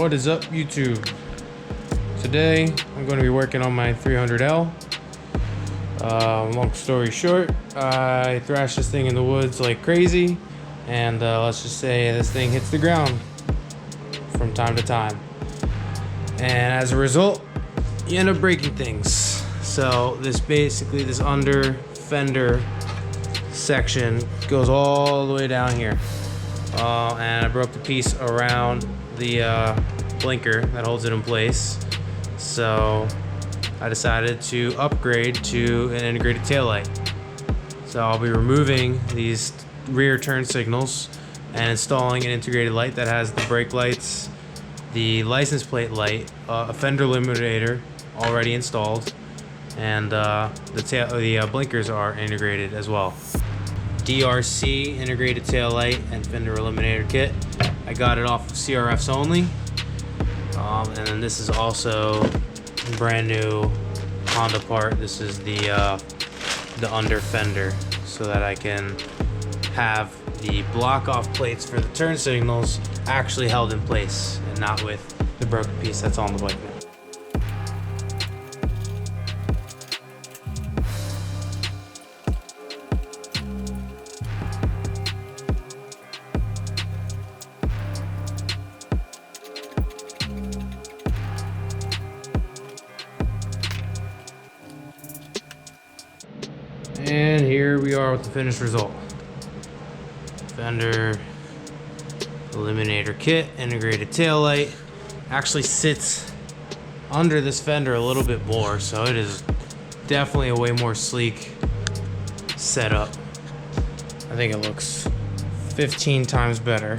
What is up, YouTube? Today I'm going to be working on my 300L. Long story short, I thrashed this thing in the woods like crazy, and let's just say this thing hits the ground from time to time, and as a result you end up breaking things. So this under fender section goes all the way down here, and I broke the piece around the blinker that holds it in place. So I decided to upgrade to an integrated tail light. So I'll be removing these rear turn signals and installing an integrated light that has the brake lights, the license plate light, a fender eliminator already installed, and the blinkers are integrated as well. DRC Integrated Tail Light and fender eliminator kit. I got it off of CRFs only, and then this is also a brand new Honda part. This is the under fender, so that I can have the block off plates for the turn signals actually held in place and not with the broken piece that's on the bike now. And here we are with the finished result. Fender eliminator kit, integrated tail light. Actually sits under this fender a little bit more, so it is definitely a way more sleek setup. I think it looks 15 times better.